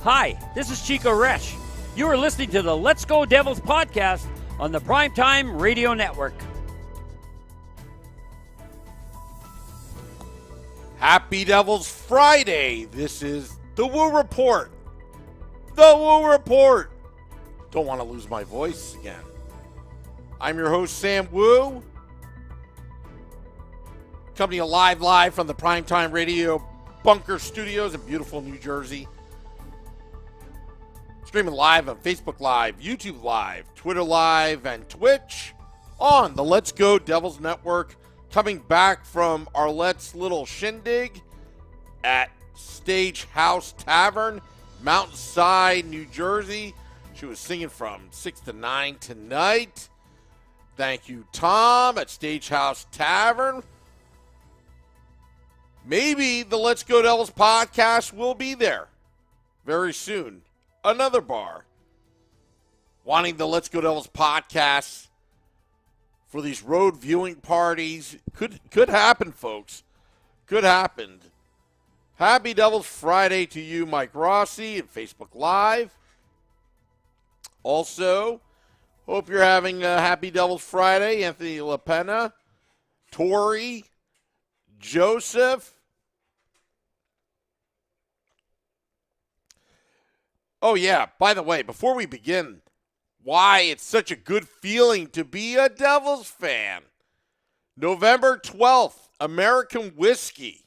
Hi, this is Chico Resch. You are listening to the Let's Go Devils podcast on the Primetime Radio Network. Happy Devils Friday. This is the Woo Report. The Woo Report. Don't want to lose my voice again. I'm your host, Sam Woo. Coming live from the Primetime Radio Bunker Studios in beautiful New Jersey. Streaming live on Facebook Live, YouTube Live, Twitter Live, and Twitch on the Let's Go Devils Network. Coming back from Arlette's little shindig at Stage House Tavern, Mountainside, New Jersey. She was singing from 6 to 9 tonight. Thank you, Tom, at Stage House Tavern. Maybe the Let's Go Devils podcast will be there very soon. Another bar. Wanting the Let's Go Devils podcast for these road viewing parties. Could happen, folks. Could happen. Happy Devils Friday to you, Mike Rossi, and Facebook Live. Also, hope you're having a Happy Devils Friday. Anthony LaPena, Tori, Joseph. Oh, yeah, by the way, before we begin, why it's such a good feeling to be a Devils fan. November 12th, American Whiskey.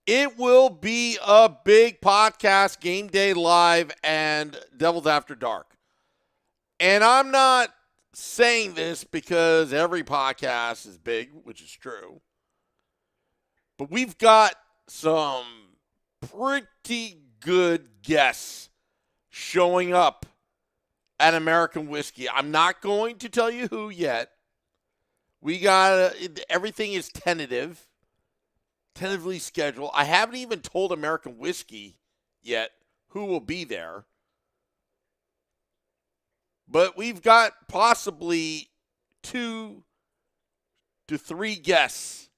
It will be a big podcast, Game Day Live, and Devils After Dark. And I'm not saying this because every podcast is big, which is true. But we've got some pretty good guests showing up at American Whiskey. I'm not going to tell you who yet. We got everything is tentatively scheduled. I haven't even told American Whiskey yet who will be there. But we've got possibly 2 to 3 guests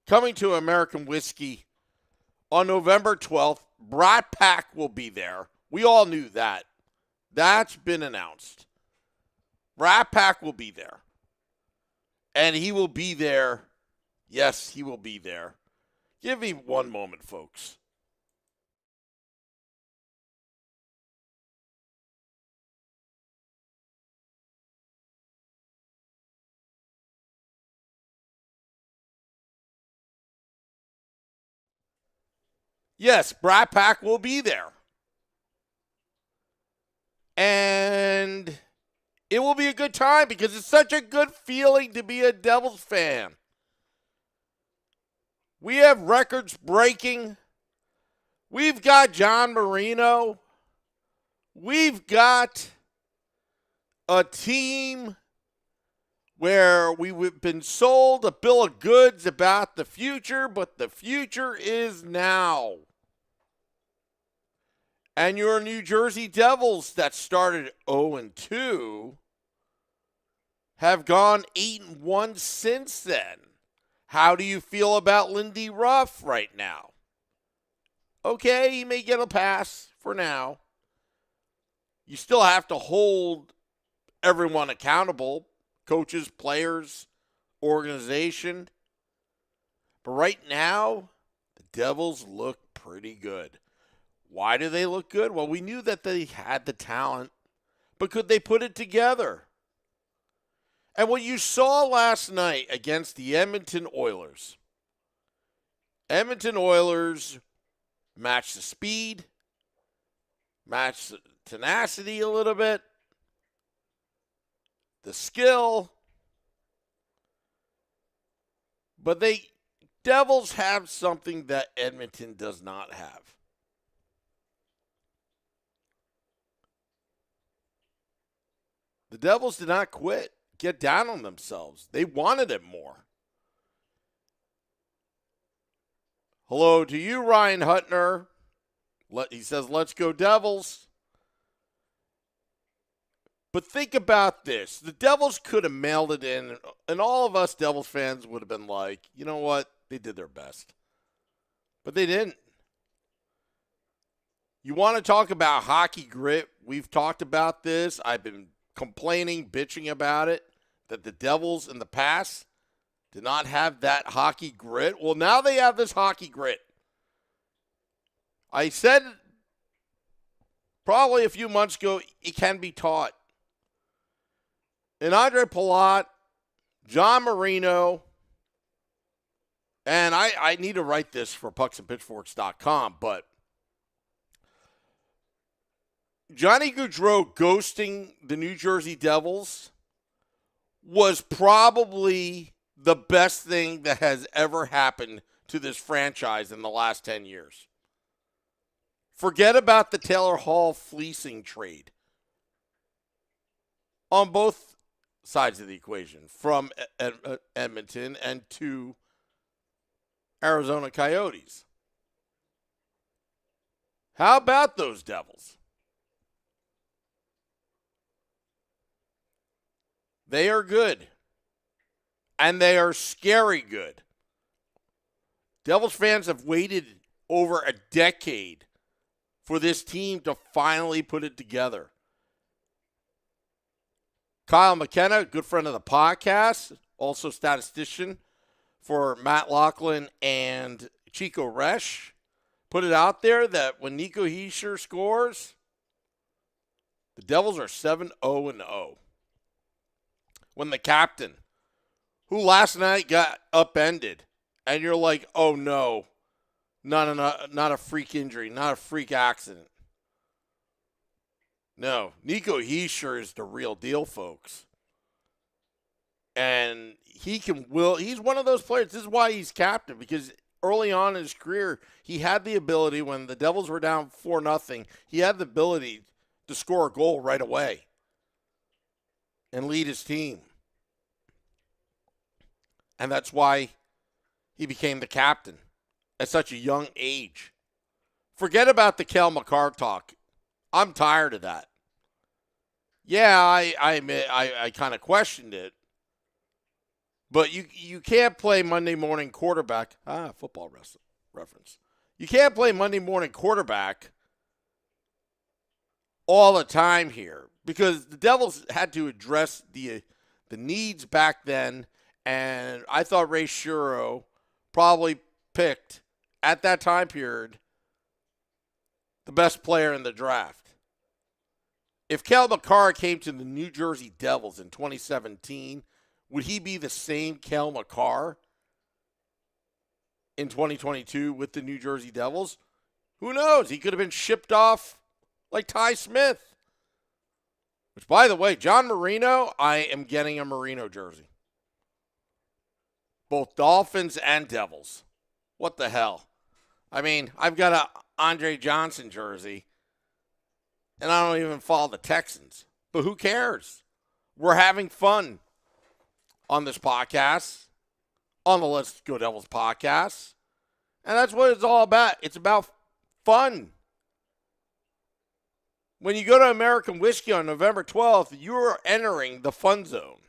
coming to American Whiskey on November 12th. Brat Pack will be there. We all knew that. That's been announced. Brat Pack will be there. And he will be there. Yes, he will be there. Give me one moment, folks. Yes, Brat Pack will be there. And it will be a good time because it's such a good feeling to be a Devils fan. We have records breaking. We've got John Marino. We've got a team where we've been sold a bill of goods about the future, but the future is now. And your New Jersey Devils that started 0-2 have gone 8-1 since then. How do you feel about Lindy Ruff right now? Okay, he may get a pass for now. You still have to hold everyone accountable, coaches, players, organization. But right now, the Devils look pretty good. Why do they look good? Well, we knew that they had the talent, but could they put it together? And what you saw last night against the Edmonton Oilers matched the speed, matched the tenacity a little bit, the skill, but Devils have something that Edmonton does not have. The Devils did not quit, get down on themselves. They wanted it more. Hello to you, Ryan Hutner. He says, let's go Devils. But think about this. The Devils could have mailed it in, and all of us Devils fans would have been like, you know what? They did their best. But they didn't. You want to talk about hockey grit? We've talked about this. I've been complaining, bitching about it, that the Devils in the past did not have that hockey grit. Well, now they have this hockey grit. I said probably a few months ago, it can be taught. And Andre Palat, John Marino, and I need to write this for pucksandpitchforks.com, but Johnny Gaudreau ghosting the New Jersey Devils was probably the best thing that has ever happened to this franchise in the last 10 years. Forget about the Taylor Hall fleecing trade on both sides of the equation, from Edmonton and to Arizona Coyotes. How about those Devils? They are good. And they are scary good. Devils fans have waited over a decade for this team to finally put it together. Kyle McKenna, good friend of the podcast, also statistician for Matt Lachlan and Chico Resch, put it out there that when Nico Hischier scores, the Devils are 7-0-0. When the captain, who last night got upended, and you're like, oh no, not a freak injury, not a freak accident. No, Nico Hischier is the real deal, folks. And he's one of those players. This is why he's captain, because early on in his career, he had the ability, when the Devils were down 4-0, he had the ability to score a goal right away and lead his team. And that's why he became the captain at such a young age. Forget about the Cale Makar talk. I'm tired of that. Yeah, I admit I kind of questioned it. But you can't play Monday morning quarterback. Football reference. You can't play Monday morning quarterback all the time here, because the Devils had to address the needs back then, and I thought Ray Shuro probably picked, at that time period, the best player in the draft. If Cale Makar came to the New Jersey Devils in 2017, would he be the same Cale Makar in 2022 with the New Jersey Devils? Who knows? He could have been shipped off like Ty Smith. Which, by the way, John Marino, I am getting a Marino jersey. Both Dolphins and Devils. What the hell? I mean, I've got a Andre Johnson jersey, and I don't even follow the Texans. But who cares? We're having fun on this podcast, on the Let's Go Devils podcast. And that's what it's all about. It's about fun. When you go to American Whiskey on November 12th, you're entering the fun zone.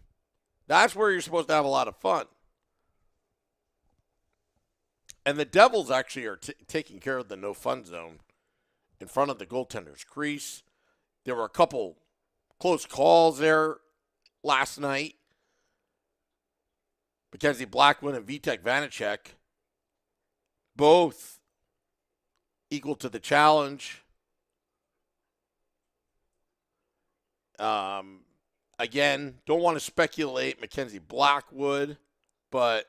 That's where you're supposed to have a lot of fun. And the Devils actually are taking care of the no fun zone in front of the goaltender's crease. There were a couple close calls there last night. Mackenzie Blackwood and Vitek Vanacek, both equal to the challenge. Again, don't want to speculate Mackenzie Blackwood, but,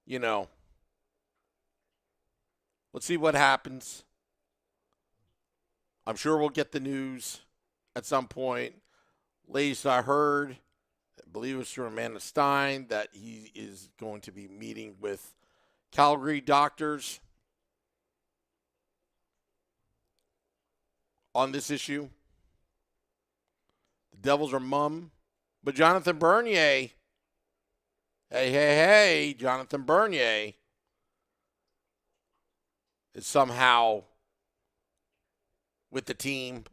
you know, let's see what happens. I'm sure we'll get the news at some point. Latest I heard, I believe it was through Amanda Stein, that he is going to be meeting with Calgary doctors on this issue. The Devils are mum. But Jonathan Bernier, hey, Jonathan Bernier is somehow with the team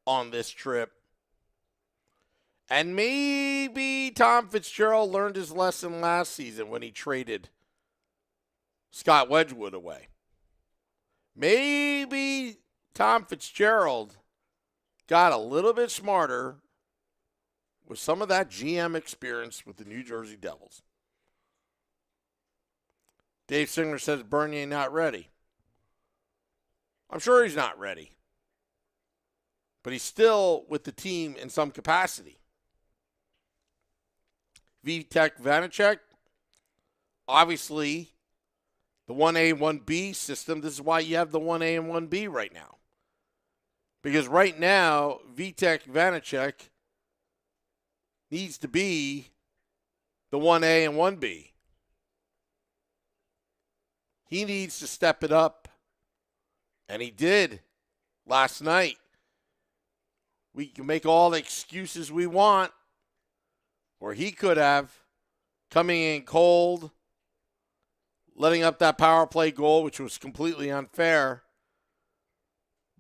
on this trip. And maybe Tom Fitzgerald learned his lesson last season when he traded Scott Wedgwood away. Maybe Tom Fitzgerald got a little bit smarter with some of that GM experience with the New Jersey Devils. Dave Singer says Bernier not ready. I'm sure he's not ready. But he's still with the team in some capacity. Vitek Vanacek, obviously, the 1A, 1B system, this is why you have the 1A and 1B right now. Because right now, Vitek Vanacek needs to be the 1A and 1B. He needs to step it up. And he did last night. We can make all the excuses we want, or he could have, coming in cold, letting up that power play goal, which was completely unfair.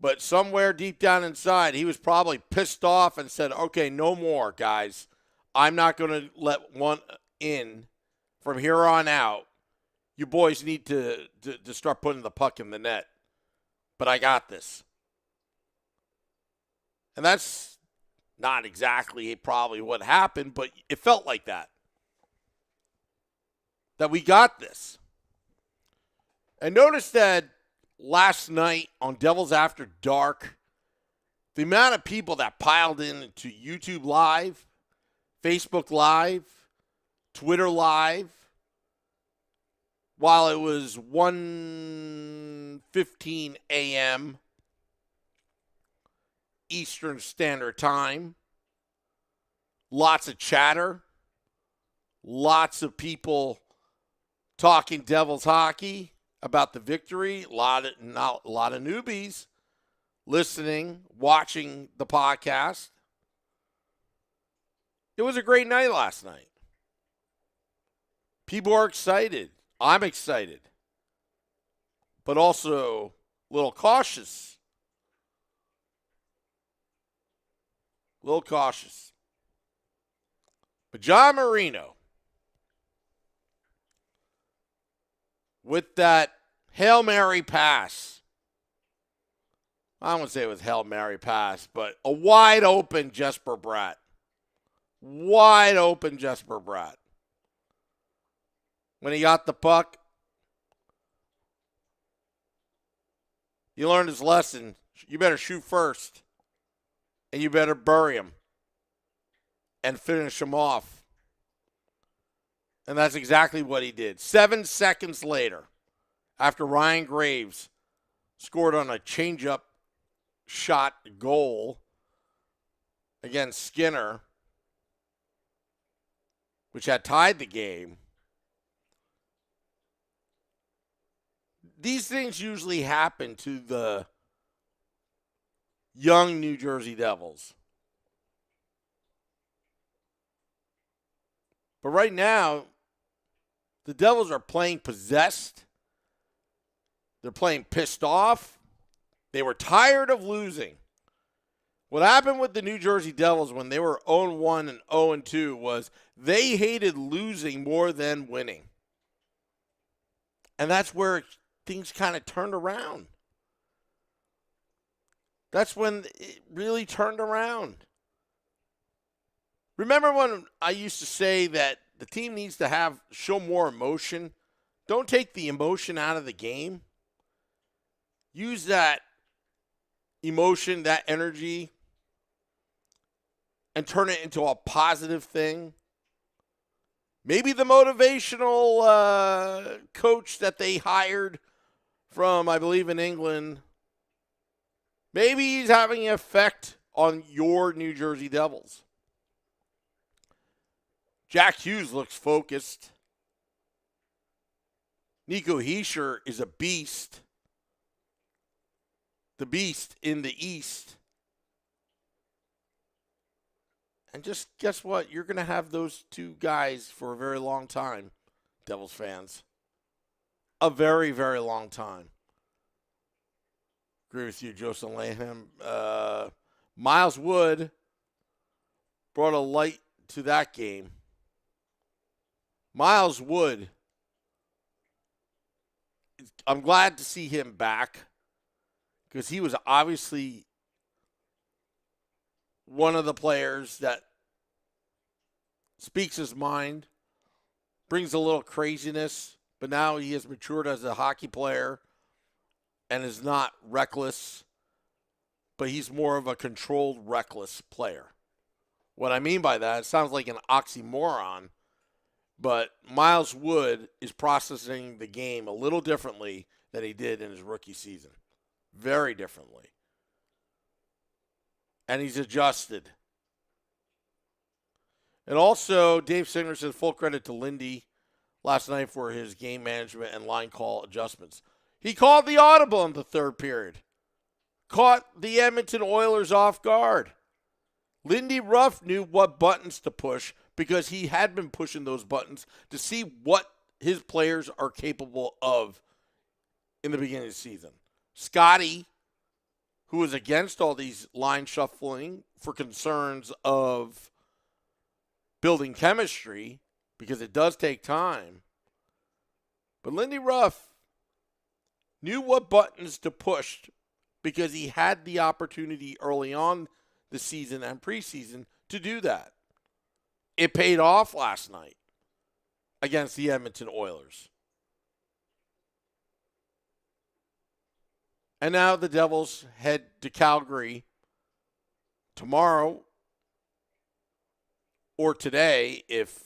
But somewhere deep down inside, he was probably pissed off and said, okay, no more, guys. I'm not going to let one in from here on out. You boys need to start putting the puck in the net. But I got this. And that's not exactly probably what happened, but it felt like that. That we got this. And notice that last night on Devils After Dark, the amount of people that piled into YouTube Live, Facebook Live, Twitter Live, while it was 1:15 a.m. Eastern Standard Time. Lots of chatter. Lots of people talking Devils hockey about the victory. A lot of newbies listening, watching the podcast. It was a great night last night. People are excited. I'm excited. But also a little cautious. A little cautious. But John Marino, with that Hail Mary pass, I won't say it was Hail Mary pass, but a wide open Jesper Bratt. Wide open Jesper Bratt. When he got the puck, he learned his lesson. You better shoot first. And you better bury him and finish him off. And that's exactly what he did. 7 seconds later, after Ryan Graves scored on a change-up shot goal against Skinner, which had tied the game, these things usually happen to the young New Jersey Devils. But right now, the Devils are playing possessed. They're playing pissed off. They were tired of losing. What happened with the New Jersey Devils when they were 0-1 and 0-2 was they hated losing more than winning. And that's where things kind of turned around. That's when it really turned around. Remember when I used to say that the team needs to show more emotion? Don't take the emotion out of the game. Use that emotion, that energy, and turn it into a positive thing. Maybe the motivational coach that they hired from, I believe, in England, maybe he's having an effect on your New Jersey Devils. Jack Hughes looks focused. Nico Hischier is a beast. The beast in the East. And just guess what? You're going to have those two guys for a very long time, Devils fans. A very, very long time. Agree with you, Joseph Lanham. Miles Wood brought a light to that game. Miles Wood, I'm glad to see him back because he was obviously one of the players that speaks his mind, brings a little craziness, but now he has matured as a hockey player and is not reckless, but he's more of a controlled, reckless player. What I mean by that, it sounds like an oxymoron, but Miles Wood is processing the game a little differently than he did in his rookie season. Very differently. And he's adjusted. And also, Dave Singer said full credit to Lindy last night for his game management and line call adjustments. He called the audible in the third period. Caught the Edmonton Oilers off guard. Lindy Ruff knew what buttons to push because he had been pushing those buttons to see what his players are capable of in the beginning of the season. Scotty, who was against all these line shuffling for concerns of building chemistry, because it does take time. But Lindy Ruff knew what buttons to push because he had the opportunity early on the season and preseason to do that. It paid off last night against the Edmonton Oilers. And now the Devils head to Calgary tomorrow or today, if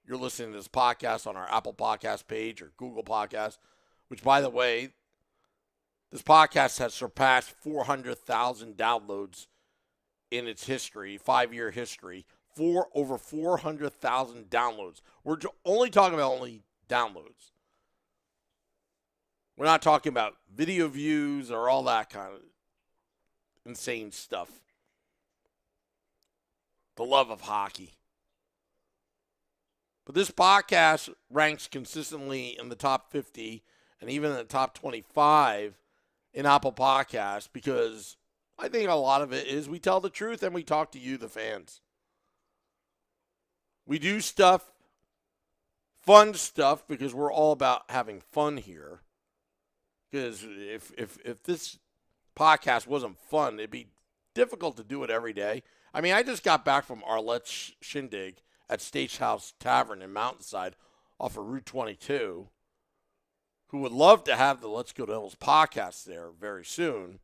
you're listening to this podcast on our Apple Podcast page or Google Podcast, which, by the way, this podcast has surpassed 400,000 downloads in its history, 5-year history, over 400,000 downloads. We're only talking about downloads. We're not talking about video views or all that kind of insane stuff. The love of hockey. But this podcast ranks consistently in the top 50 and even in the top 25 in Apple Podcasts because I think a lot of it is we tell the truth and we talk to you, the fans. We do stuff, fun stuff, because we're all about having fun here. Because if this podcast wasn't fun, it'd be difficult to do it every day. I mean, I just got back from Arlette's shindig at Stagehouse Tavern in Mountainside off of Route 22, who would love to have the Let's Go Devils podcast there very soon.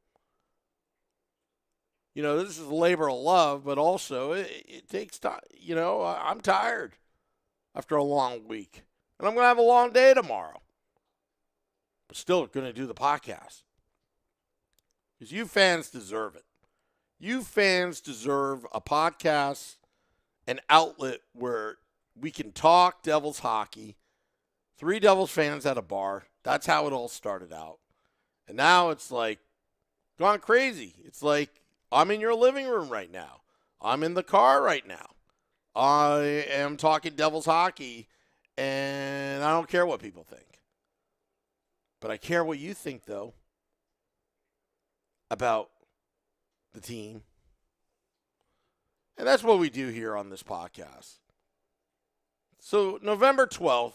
You know, this is a labor of love, but also it takes time. You know, I'm tired after a long week. And I'm going to have a long day tomorrow. But still going to do the podcast. Because you fans deserve it. You fans deserve a podcast, an outlet where we can talk Devils hockey. 3 Devils fans at a bar. That's how it all started out. And now it's like gone crazy. It's like I'm in your living room right now. I'm in the car right now. I am talking Devils hockey, and I don't care what people think. But I care what you think, though, about the team. And that's what we do here on this podcast. So November 12th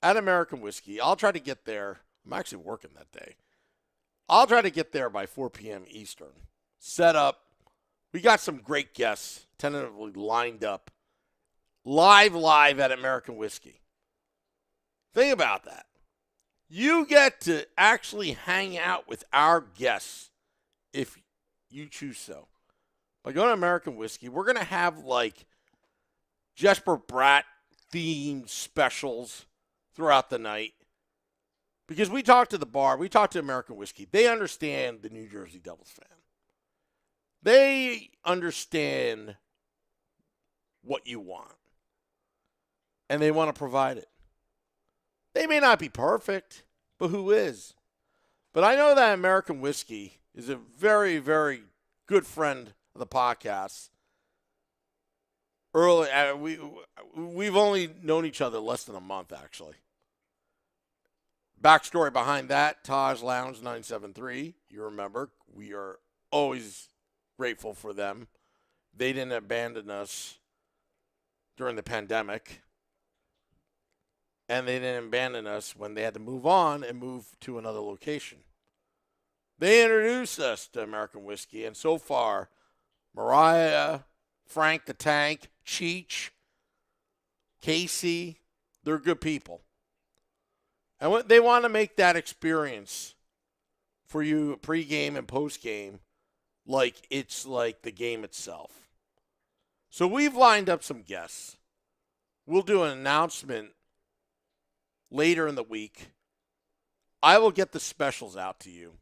at American Whiskey, I'll try to get there. I'm actually working that day. I'll try to get there by 4 p.m. Eastern. Set up. We got some great guests tentatively lined up. Live at American Whiskey. Think about that. You get to actually hang out with our guests if you choose so. By going to American Whiskey, we're going to have like Jesper Bratt themed specials throughout the night. Because we talk to the bar, we talk to American Whiskey. They understand the New Jersey Devils fan. They understand what you want. And they want to provide it. They may not be perfect, but who is? But I know that American Whiskey is a very, very good friend of the podcast. We've only known each other less than a month, actually. Backstory behind that, Taj Lounge 973. You remember, we are always grateful for them. They didn't abandon us during the pandemic. And they didn't abandon us when they had to move on and move to another location. They introduced us to American whiskey, and so far, Mariah, Frank the Tank, Cheech, Casey, they're good people. And they want to make that experience for you pregame and postgame like it's like the game itself. So we've lined up some guests. We'll do an announcement later in the week. I will get the specials out to you.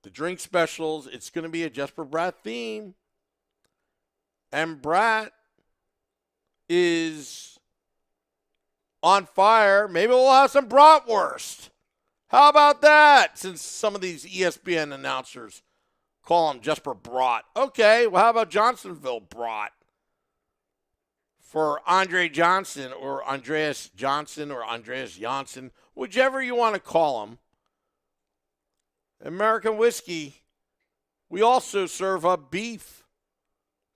The drink specials, it's going to be a Jesper Bratt theme. And Bratt is on fire. Maybe we'll have some bratwurst. How about that? Since some of these ESPN announcers call him Jesper Bratt. Okay, well, how about Johnsonville Bratt? For Andre Johnson or Andreas Johnson or Andreas Janssen, whichever you want to call him. American whiskey, we also serve up beef.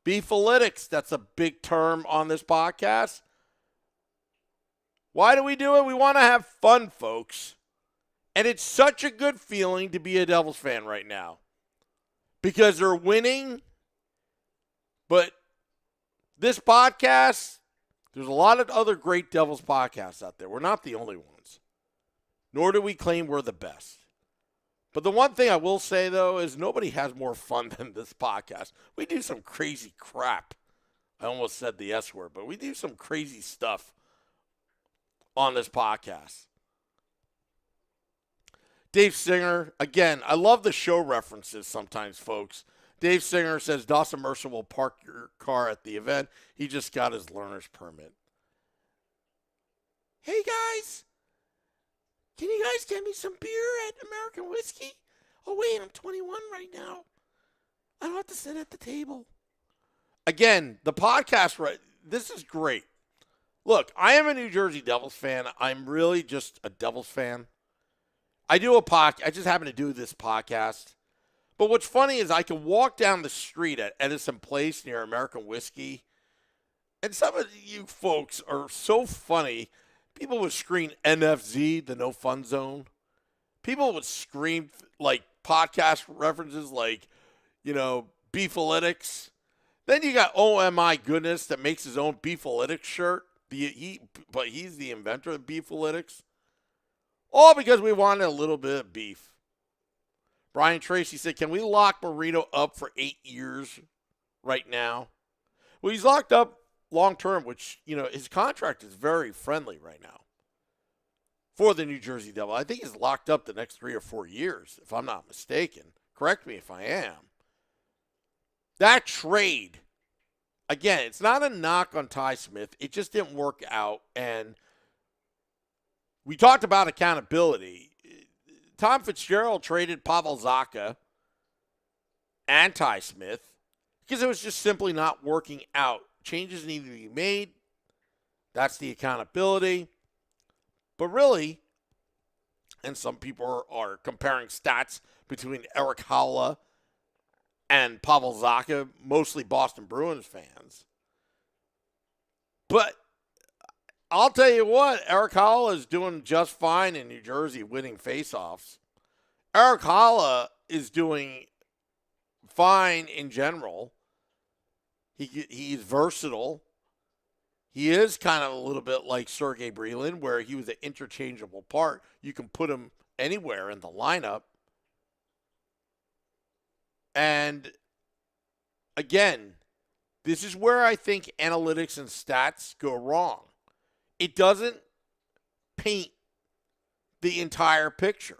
Beefalytics, that's a big term on this podcast. Why do we do it? We want to have fun, folks. And it's such a good feeling to be a Devils fan right now. Because they're winning. But this podcast, there's a lot of other great Devils podcasts out there. We're not the only ones. Nor do we claim we're the best. But the one thing I will say, though, is nobody has more fun than this podcast. We do some crazy crap. I almost said the S word, but we do some crazy stuff on this podcast. Dave Singer, again, I love the show references sometimes, folks. Dave Singer says Dawson Mercer will park your car at the event. He just got his learner's permit. Hey, guys. Can you guys get me some beer at American Whiskey? Oh, wait, I'm 21 right now. I don't have to sit at the table. Again, the podcast, right? This is great. Look, I am a New Jersey Devils fan. I'm really just a Devils fan. I do a podcast. I just happen to do this podcast. But what's funny is I can walk down the street at Edison Place near American Whiskey, and some of you folks are so funny. People would scream NFZ, the No Fun Zone. People would scream like podcast references like, Beefalytics. Then you got Oh My Goodness that makes his own Beefalytics shirt. But he's the inventor of Beefalytics. All because we wanted a little bit of beef. Brian Tracy said, can we lock Marino up for 8 years right now? Well, he's locked up long term, which, his contract is very friendly right now for the New Jersey Devil. I think he's locked up the next 3 or 4 years, if I'm not mistaken. Correct me if I am. That trade, again, it's not a knock on Ty Smith. It just didn't work out. And we talked about accountability. Tom Fitzgerald traded Pavel Zacha and Ty Smith because it was just simply not working out. Changes needed to be made. That's the accountability. But really, and some people are comparing stats between Eric Haula and Pavel Zacha, mostly Boston Bruins fans. But I'll tell you what, Eric Haula is doing just fine in New Jersey winning faceoffs. Eric Haula is doing fine in general. He's versatile. He is kind of a little bit like Sergei Brylin, where he was an interchangeable part. You can put him anywhere in the lineup. And again, this is where I think analytics and stats go wrong. It doesn't paint the entire picture.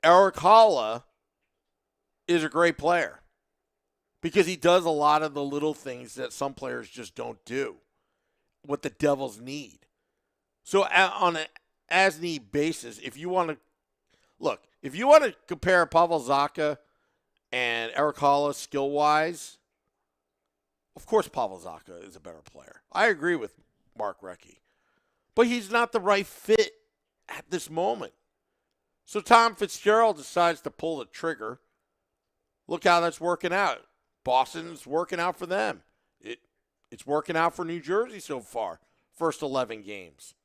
Eric Haula is a great player because he does a lot of the little things that some players just don't do, what the Devils need. So on an as-need basis, if you want to compare Pavel Zacha and Eric Haula skill-wise, of course Pavel Zacha is a better player. I agree with Mark Recchi. But he's not the right fit at this moment. So Tom Fitzgerald decides to pull the trigger. Look how that's working out. Boston's working out for them. It's working out for New Jersey so far. First 11 games.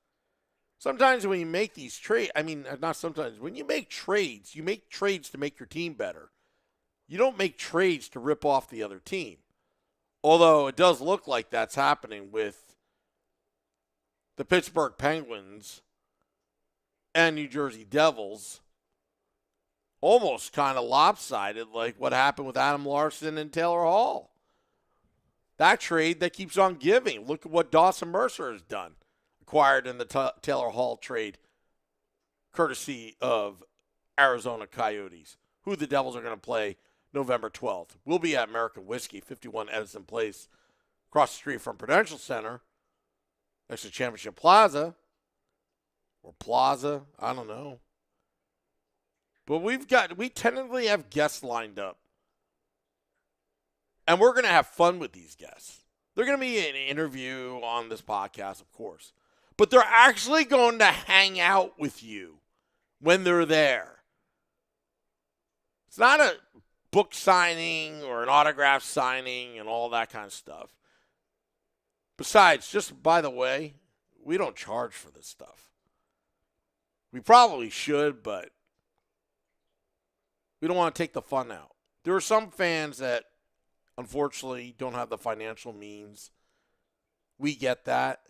Sometimes when you make these trades, not sometimes, when you make trades to make your team better. You don't make trades to rip off the other team. Although it does look like that's happening with the Pittsburgh Penguins and New Jersey Devils. Almost kind of lopsided, like what happened with Adam Larson and Taylor Hall. That trade that keeps on giving. Look at what Dawson Mercer has done. Acquired in the Taylor Hall trade, courtesy of Arizona Coyotes, who the Devils are going to play November 12th. We'll be at American Whiskey, 51 Edison Place, across the street from Prudential Center, next to Championship Plaza, or Plaza, I don't know. But we tentatively have guests lined up. And we're going to have fun with these guests. They're going to be an interview on this podcast, of course. But they're actually going to hang out with you when they're there. It's not a book signing or an autograph signing and all that kind of stuff. Besides, just by the way, we don't charge for this stuff. We probably should, but we don't want to take the fun out. There are some fans that, unfortunately, don't have the financial means. We get that.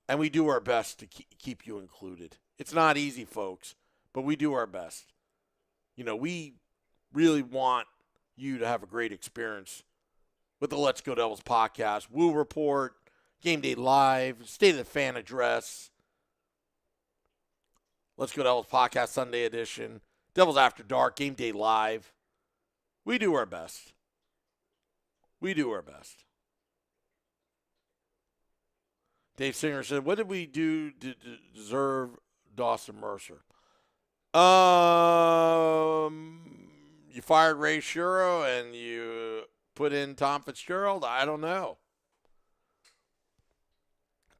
And we do our best to keep you included. It's not easy, folks, but we do our best. We really want you to have a great experience with the Let's Go Devils podcast, Woo Report, Game Day Live, State of the Fan Address, Let's Go Devils podcast Sunday edition, Devils After Dark, Game Day Live. We do our best. We do our best. Dave Singer said, what did we do to deserve Dawson Mercer? You fired Ray Shuro and you put in Tom Fitzgerald? I don't know.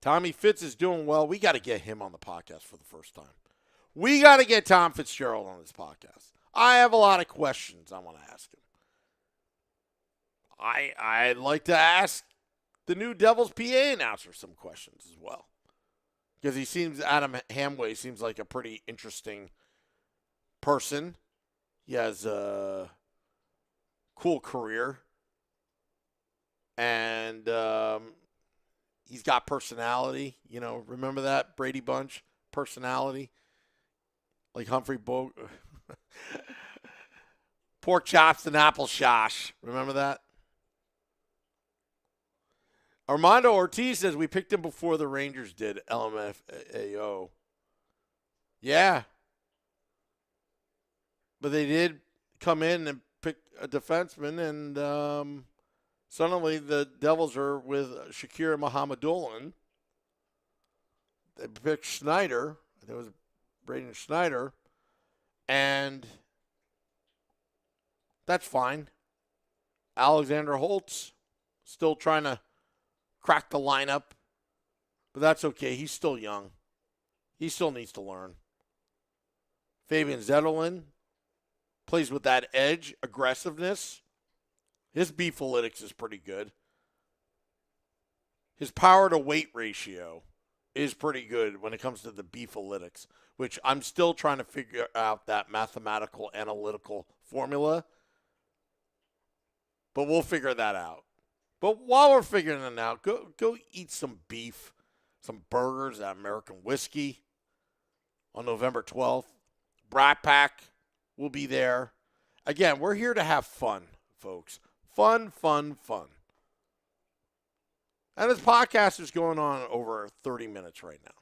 Tommy Fitz is doing well. We got to get him on the podcast for the first time. We got to get Tom Fitzgerald on this podcast. I have a lot of questions I want to ask him. I'd like to ask the new Devils PA announcer some questions as well. Because Adam Hamway seems like a pretty interesting person. He has a cool career. And he's got personality. Remember that? Brady Bunch? Personality. Like Humphrey Pork chops and apple shosh. Remember that? Armando Ortiz says we picked him before the Rangers did, LMFAO. Yeah. But they did come in and pick a defenseman, and suddenly the Devils are with Shakir Muhammadullin. They picked Schneider. I think it was Braden Schneider. And that's fine. Alexander Holtz still trying to crack the lineup, but that's okay. He's still young. He still needs to learn. Fabian Zetterlund plays with that edge, aggressiveness. His beefalytics is pretty good. His power to weight ratio is pretty good when it comes to the beefalytics, which I'm still trying to figure out that mathematical analytical formula, but we'll figure that out. But while we're figuring it out, go eat some beef, some burgers at American Whiskey on November 12th. Brat Pack will be there. Again, we're here to have fun, folks. Fun, fun, fun. And this podcast is going on over 30 minutes right now.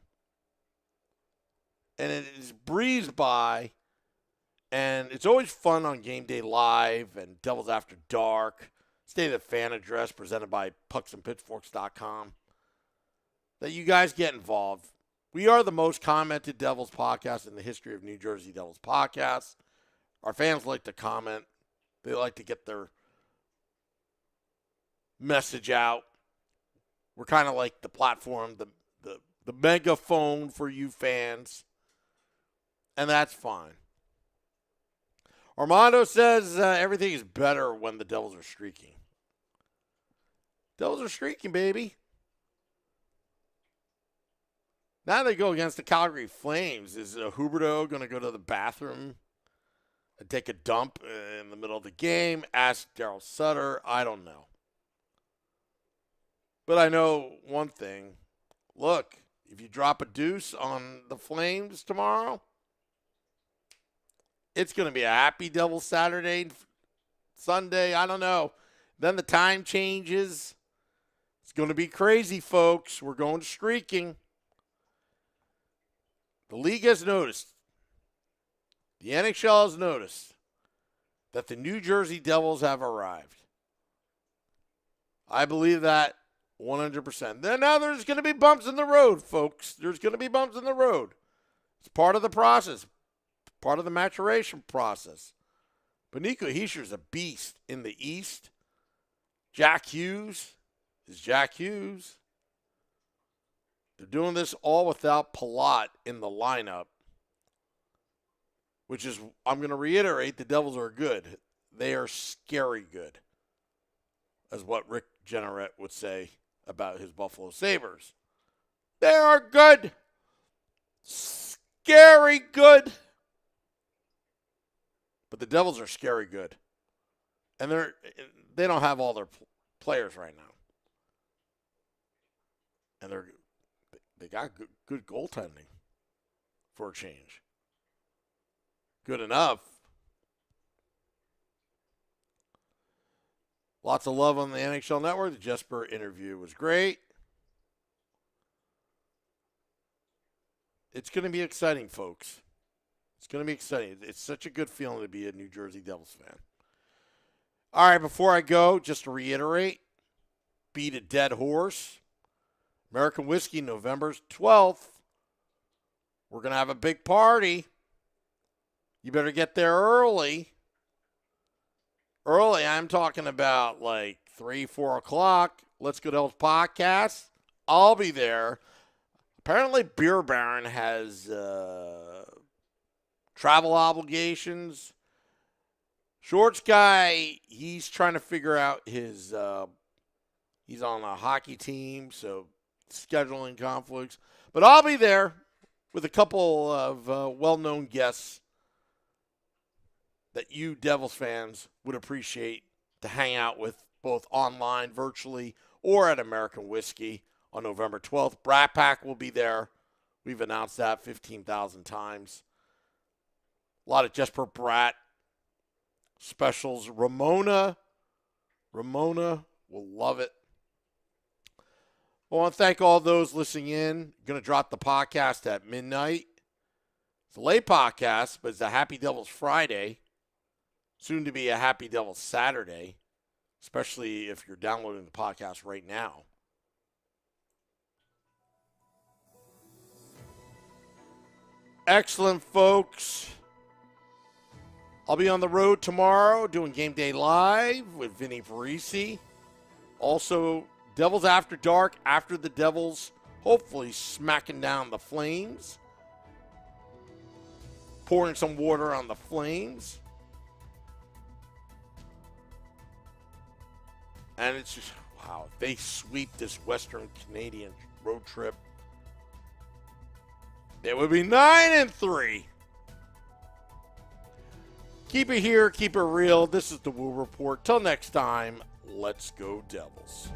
And it is breezed by. And it's always fun on Game Day Live and Devils After Dark. State of the Fan Address presented by pucksandpitchforks.com. That you guys get involved. We are the most commented Devils podcast in the history of New Jersey Devils podcasts. Our fans like to comment. They like to get their message out. We're kind of like the platform, the megaphone for you fans. And that's fine. Armando says everything is better when the Devils are streaking. Devils are streaking, baby. Now they go against the Calgary Flames. Is Huberdeau going to go to the bathroom and take a dump in the middle of the game? Ask Daryl Sutter. I don't know. But I know one thing. Look, if you drop a deuce on the Flames tomorrow, it's going to be a happy Devil Saturday, Sunday. I don't know. Then the time changes. It's going to be crazy, folks. We're going streaking. The league has noticed, the NHL has noticed that the New Jersey Devils have arrived. I believe that 100%. Then now there's going to be bumps in the road, folks. There's going to be bumps in the road. It's part of the process, part of the maturation process. But Nico Heischer's a beast in the East. Jack Hughes is Jack Hughes. They're doing this all without Palat in the lineup, which is, I'm going to reiterate, the Devils are good. They are scary good, as what Rick Jenneret would say about his Buffalo Sabres. They are good. Scary good. But the Devils are scary good. And they don't have all their players right now. And they got good goaltending for a change. Good enough. Lots of love on the NHL Network. The Jesper interview was great. It's going to be exciting, folks. It's going to be exciting. It's such a good feeling to be a New Jersey Devils fan. All right, before I go, just to reiterate, beat a dead horse. American Whiskey, November 12th. We're going to have a big party. You better get there early. Early, I'm talking about like 3, 4 o'clock. Let's Go Devils podcast. I'll be there. Apparently, Beer Baron has travel obligations. Shorts guy, he's trying to figure out his, he's on a hockey team, so scheduling conflicts. But I'll be there with a couple of well-known guests that you Devils fans would appreciate to hang out with, both online, virtually, or at American Whiskey on November 12th. Brat Pack will be there. We've announced that 15,000 times. A lot of Jesper Bratt specials. Ramona will love it. I want to thank all those listening in. Going to drop the podcast at midnight. It's a late podcast, but it's a Happy Devils Friday. Soon to be a Happy Devils Saturday, especially if you're downloading the podcast right now. Excellent, folks. I'll be on the road tomorrow doing Game Day Live with Vinny Parisi. Also, Devils After Dark, after the Devils hopefully smacking down the Flames. Pouring some water on the Flames. And it's just, wow, if they sweep this Western Canadian road trip, it would be 9-3. Keep it here, keep it real. This is the Woo Report. Till next time, let's go Devils.